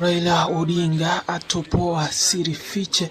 Raila Odinga atopoa siri fiche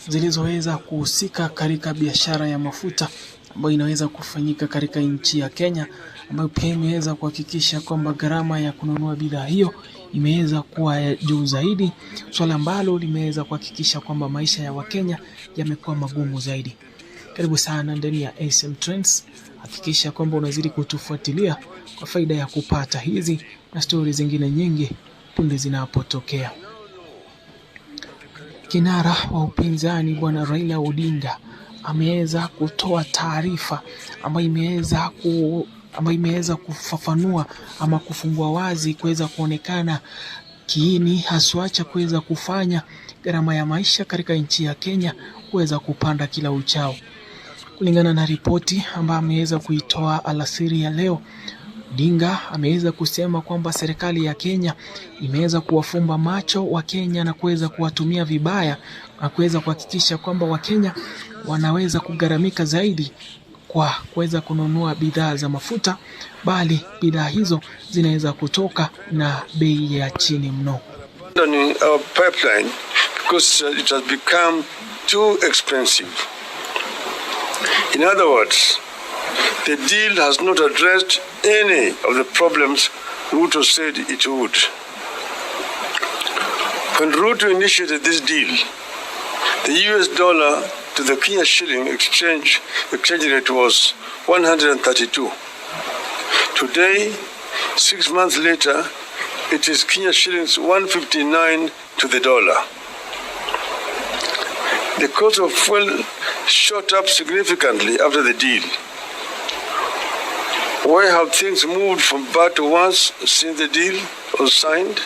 zilizoweza kuhusika katika biashara ya mafuta ambayo inaweza kufanyika katika nchi ya Kenya, ambayo pia imeweza kuhakikisha kwamba gharama ya kununua bidhaa hiyo imeweza kuwa juu zaidi, swala ambalo limeweza kuhakikisha kwamba maisha ya Wakenya yamekuwa magumu zaidi. Karibu sana ndani ya SM Trends. Hakikisha kwamba unazidi kutufuatilia kwa faida ya kupata hizi na stori zingine nyingi punde zinapotokea. Kinara wa upinzani bwana Raila Odinga ameweza kutoa taarifa ambayo imeweza kufafanua ama kufungua wazi kuweza kuonekana kiini haswa cha kuweza kufanya gharama ya maisha katika nchi ya Kenya kuweza kupanda kila uchao. Kulingana na ripoti ambayo ameweza kuitoa alasiri ya leo, Odinga ameweza kusema kwamba serikali ya Kenya imeweza kuwafumba macho wa Kenya na kuweza kuwatumia vibaya na kuweza kuhakikisha kwamba Wakenya wanaweza kugharamika zaidi kwa kuweza kununua bidhaa za mafuta, bali bidhaa hizo zinaweza kutoka na bei ya chini mno. Our pipeline because it has become too expensive. In other words, the deal has not addressed any of the problems Ruto said it would. When Ruto initiated this deal, the US dollar to the Kenya shilling exchange rate was 132. Today, 6 months later, it is Kenya shillings 159 to the dollar. The cost of fuel shot up significantly after the deal. Why have things moved from bad to worse since the deal was signed?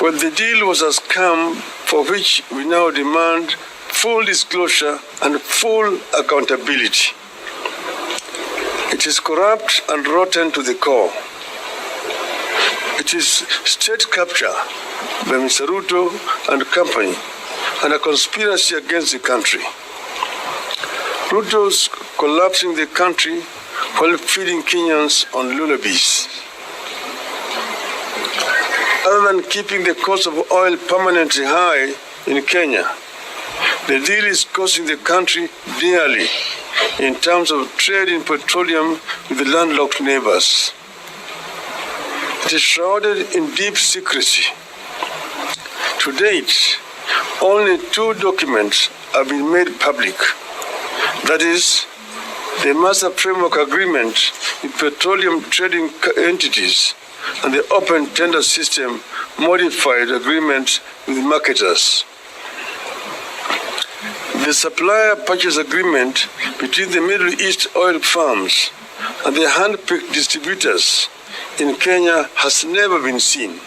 Well, the deal was a scam for which we now demand full disclosure and full accountability. It is corrupt and rotten to the core. It is state capture by Mr. Ruto and company and a conspiracy against the country. Ruto's collapsing the country while feeding Kenyans on lullabies. Other than keeping the cost of oil permanently high in Kenya, the deal is costing the country dearly in terms of trade in petroleum with the landlocked neighbors. It is shrouded in deep secrecy. To date, only 2 documents have been made public. That is, the Master Framework Agreement with petroleum trading entities and the Open Tender System Modified Agreement with marketers. The Supplier Purchase Agreement between the Middle East oil firms and the hand-picked distributors in Kenya has never been seen.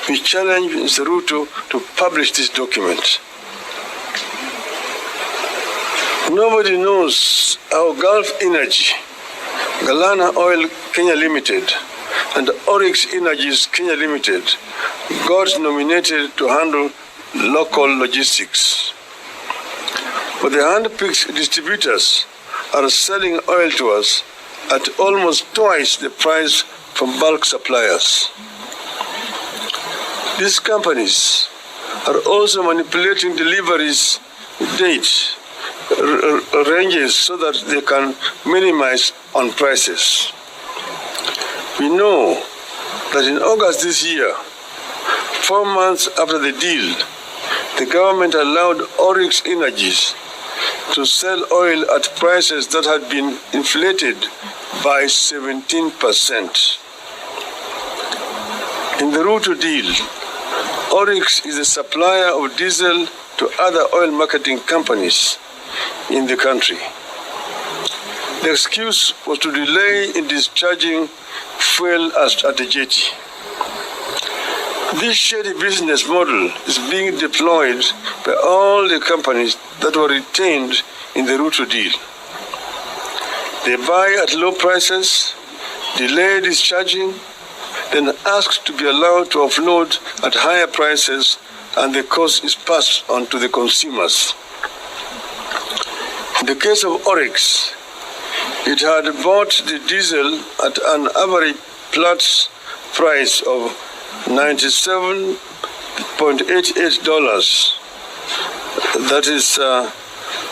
We challenge Mr. Ruto to publish this document. Nobody knows how Gulf Energy, Galana Oil Kenya Limited, and Oryx Energies Kenya Limited got nominated to handle local logistics. But the hand-picked distributors are selling oil to us at almost twice the price from bulk suppliers. These companies are also manipulating deliveries date ranges so that they can minimize on prices. We know that in August this year, 4 months after the deal, the government allowed Oryx Energies to sell oil at prices that had been inflated by 17%. In the Ruto deal, Oryx is a supplier of diesel to other oil marketing companies in the country. The excuse was to delay in discharging fuel at the jetty. This shady business model is being deployed by all the companies that were retained in the Ruto deal. They buy at low prices, delay discharging, then ask to be allowed to offload at higher prices, and the cost is passed on to the consumers. In the case of Oryx, it had bought the diesel at an average plus price of $97.88. That is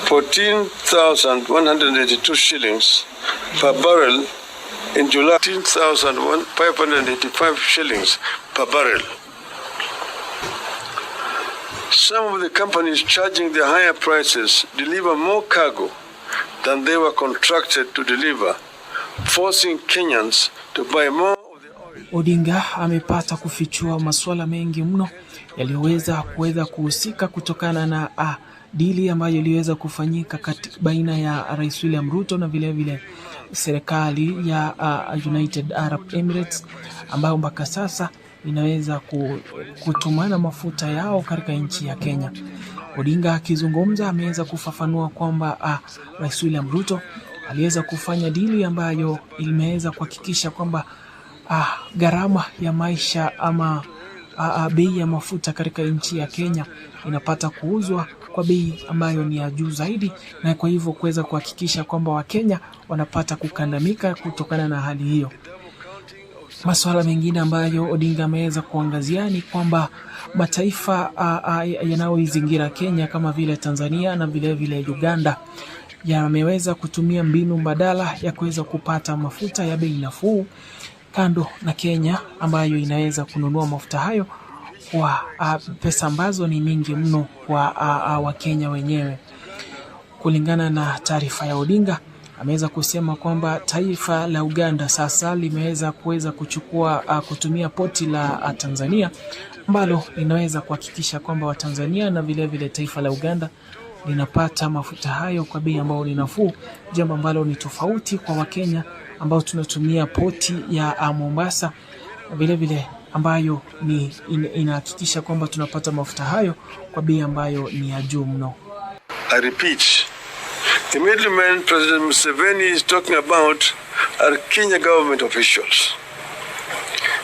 14,182 shillings per barrel in July, 15,585 shillings per barrel. Some of the companies charging the higher prices deliver more cargo than they were contracted to deliver, forcing Kenyans to buy more of the oil. Odinga amepata kufichua masuala mengi mno yaliyoweza kuhusika kutokana na dili ambayo iliweza kufanyika baina ya Rais William Ruto na vile serikali ya United Arab Emirates ambayo mpaka sasa inaweza kutumana mafuta yao katika nchi ya Kenya. Odinga akizungumza ameweza kufafanua kwamba Rais William Ruto aliweza kufanya dili ambayo imeweza kuhakikisha kwamba gharama ya maisha ama bei ya mafuta katika nchi ya Kenya inapata kuuzwa kwa bei ambayo ni ya juu zaidi, na kwa hivyo kuweza kuhakikisha kwamba Wakenya wanapata kukandamika kutokana na hali hiyo. Masuala mengine ambayo Odinga ameweza kuangazia ni kwamba mataifa yanayoizingira Kenya kama vile Tanzania na vile Uganda yameweza kutumia mbinu mbadala ya kuweza kupata mafuta ya bei nafuu, kando na Kenya ambayo inaweza kununua mafuta hayo kwa pesa ambazo ni mingi mno kwa Wakenya wenyewe. Kulingana na taarifa ya Odinga, ameweza kusema kwamba taifa la Uganda sasa limeweza kutumia poti la Tanzania ambalo linaweza kuhakikisha kwamba Watanzania na vile taifa la Uganda linapata mafuta hayo kwa bei ambayo ni nafuu, jambo ambalo ni tofauti kwa Wakenya ambao tunatumia poti ya Mombasa vile ambayo inahakikisha kwamba tunapata mafuta hayo kwa bei ambayo ni ya juu mno. I repeat, the middlemen President Museveni is talking about are Kenya government officials.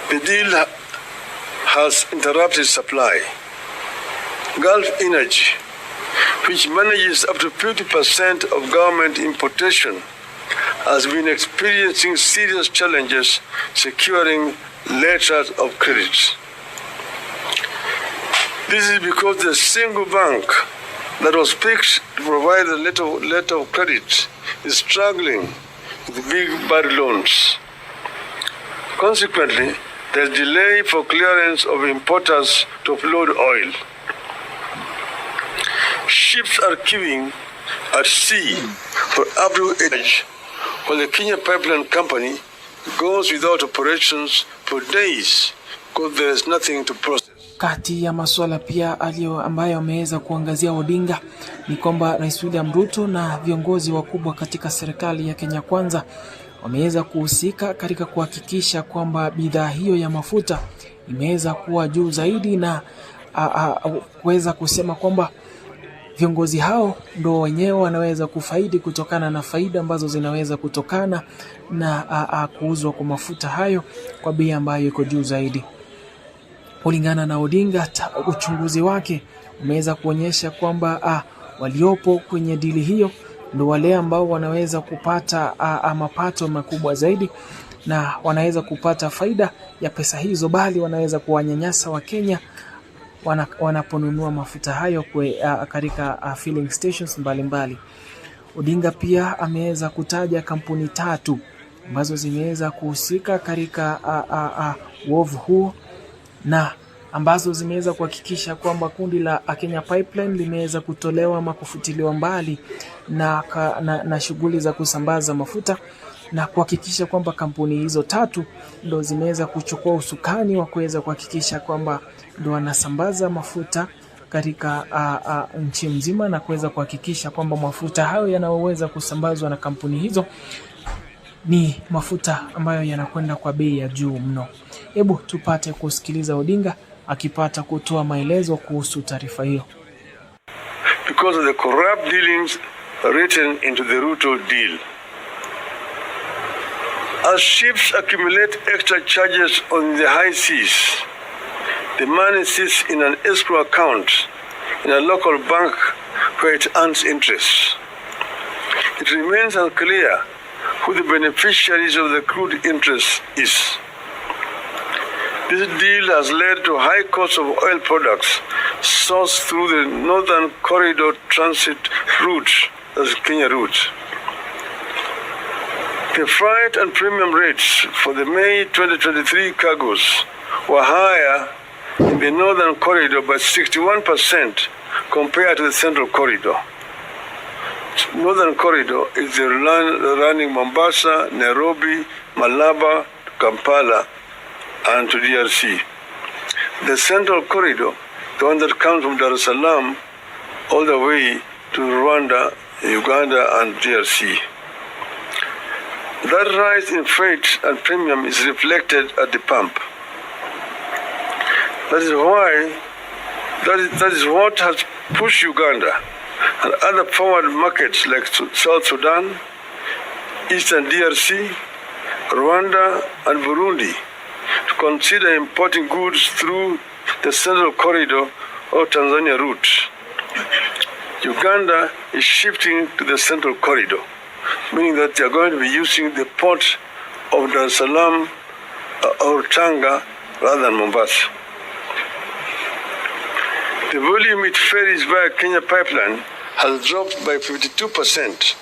The deal has interrupted supply. Gulf Energy, which manages up to 50% of government importation, has been experiencing serious challenges securing letters of credit. This is because the single bank that was picked to provide the letter of credit is struggling with big bad loans. Consequently, there is delay for clearance of importers to offload oil. Ships are queuing at sea for up to age, while the Kenya Pipeline Company goes without operations for days because there is nothing to process. Kati ya masuala pia ambayo ameweza kuangazia Odinga ni kwamba Rais William Ruto na viongozi wakubwa katika serikali ya Kenya Kwanza wameweza kuhusika katika kuhakikisha kwamba bidhaa hiyo ya mafuta imeweza kuwa juu zaidi, na kuweza kusema kwamba viongozi hao ndio wenyewe wanaweza kufaidi kutokana na faida ambazo zinaweza kutokana na kuuzwa kwa mafuta hayo kwa bei ambayo iko juu zaidi. Kulingana na Odinga, uchunguzi wake umeweza kuonyesha kwamba waliopo kwenye dili hiyo ndio wale ambao wanaweza kupata mapato makubwa zaidi na wanaweza kupata faida ya pesa hizo, bali wanaweza kuwanyanyasa Wakenya wanaponunua mafuta hayo katika filling stations mbalimbali. Odinga pia ameweza kutaja kampuni 3 ambazo zimeweza kuhusika katika uovu huo na ambazo zimeweza kuhakikisha kwamba kundi la Kenya Pipeline limeweza kutolewa ama kufutiliwa mbali na shughuli za kusambaza mafuta, na kuhakikisha kwamba kampuni hizo 3 ndo zimeweza kuchukua usukani wa kuweza kuhakikisha kwamba ndo wanasambaza mafuta katika nchi mzima, na kuweza kuhakikisha kwamba mafuta hayo yanaweza kusambazwa na kampuni hizo ni mafuta ambayo yanakwenda kwa bei ya juu mno. Hebu tupate kusikiliza Odinga akipata kutoa maelezo kuhusu taarifa hiyo. Because of the corrupt dealings written into the Ruto deal. As ships accumulate extra charges on the high seas, the money sits in an escrow account in a local bank where it earns interest. It remains unclear who the beneficiaries of the accrued interest is. This deal has led to high costs of oil products sourced through the Northern Corridor transit route, that's Kenya route. The freight and premium rates for the May 2023 cargoes were higher in the Northern Corridor by 61% compared to the Central Corridor. Northern Corridor is the running Mombasa, Nairobi, Malaba, Kampala, and to DRC. The Central Corridor, the one that comes from Dar es Salaam all the way to Rwanda, Uganda, and DRC. That rise in freight and premium is reflected at the pump. That is what has pushed Uganda and other forward markets like South Sudan, Eastern DRC, Rwanda, and Burundi to consider importing goods through the Central Corridor or Tanzania route. Uganda is shifting to the Central Corridor, meaning that they are going to be using the port of Dar es Salaam or Tanga rather than Mombasa. The volume it ferries via Kenya pipeline has dropped by 52%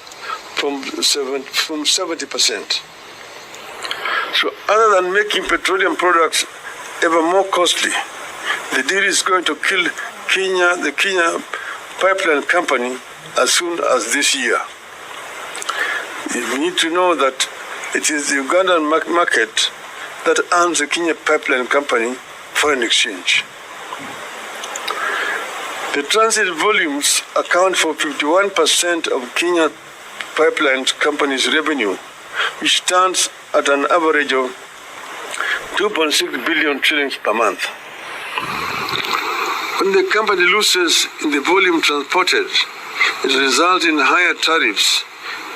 from 70%. So other than making petroleum products ever more costly, the deal is going to kill the Kenya pipeline company as soon as this year. You need to know that it is the Ugandan market that earns the Kenya pipeline company foreign exchange. The transit volumes account for 51% of Kenya pipeline company's revenue, which stands at an average of 2.6 billion shillings per month. When the company loses in the volume transported, it results in higher tariffs,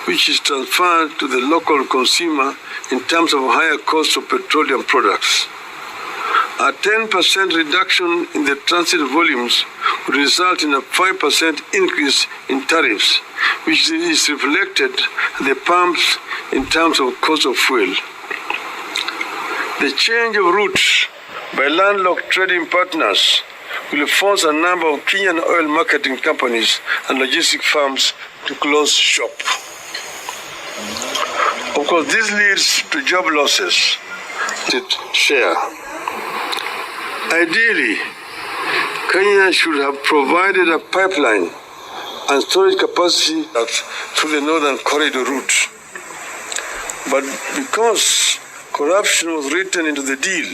which is transferred to the local consumer in terms of higher cost of petroleum products. A 10% reduction in the transit volumes would result in a 5% increase in tariffs, which is reflected at the pumps in terms of cost of fuel. The change of routes by landlocked trading partners will force a number of Kenyan oil marketing companies and logistic firms to close shop. Of course, this leads to job losses. Share. Ideally, Kenya should have provided a pipeline and storage capacity through the Northern Corridor route. But because corruption was written into the deal,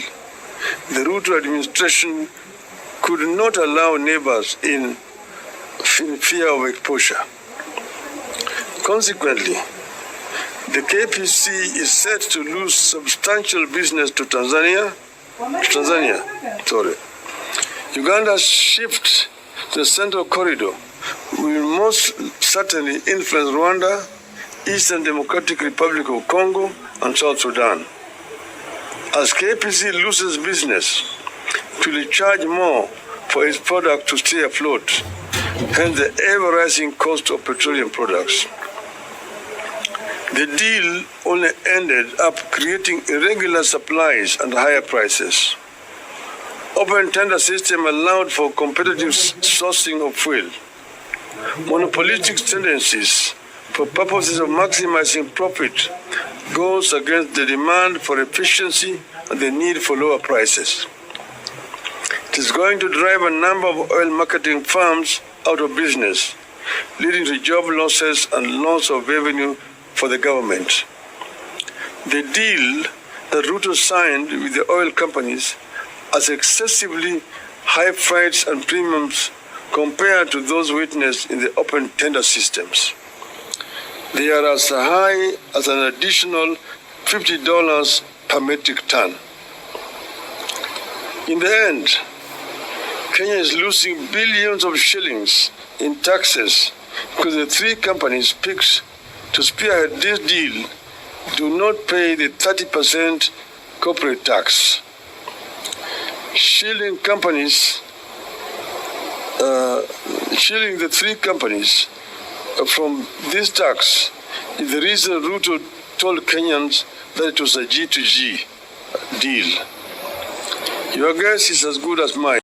the Ruto administration could not allow neighbors in fear of exposure. Consequently, the KPC is set to lose substantial business to Tanzania. Uganda's shift to the Central Corridor will most certainly influence Rwanda, Eastern Democratic Republic of Congo, and South Sudan. As KPC loses business, it will charge more for its product to stay afloat, hence the ever-rising cost of petroleum products. The deal only ended up creating irregular supplies and higher prices. Open tender system allowed for competitive sourcing of fuel. Monopolistic tendencies for purposes of maximizing profit goes against the demand for efficiency and the need for lower prices. It is going to drive a number of oil marketing firms out of business, leading to job losses and loss of revenue for the government. The deal that Ruto signed with the oil companies has excessively high freights and premiums compared to those witnessed in the open tender systems. They are as high as an additional $50 per metric ton. In the end, Kenya is losing billions of shillings in taxes because the three companies picked to spearhead this deal do not pay the 30% corporate tax. Shielding the three companies from this tax is the reason Ruto told Kenyans that it was a G2G deal. Your guess is as good as mine.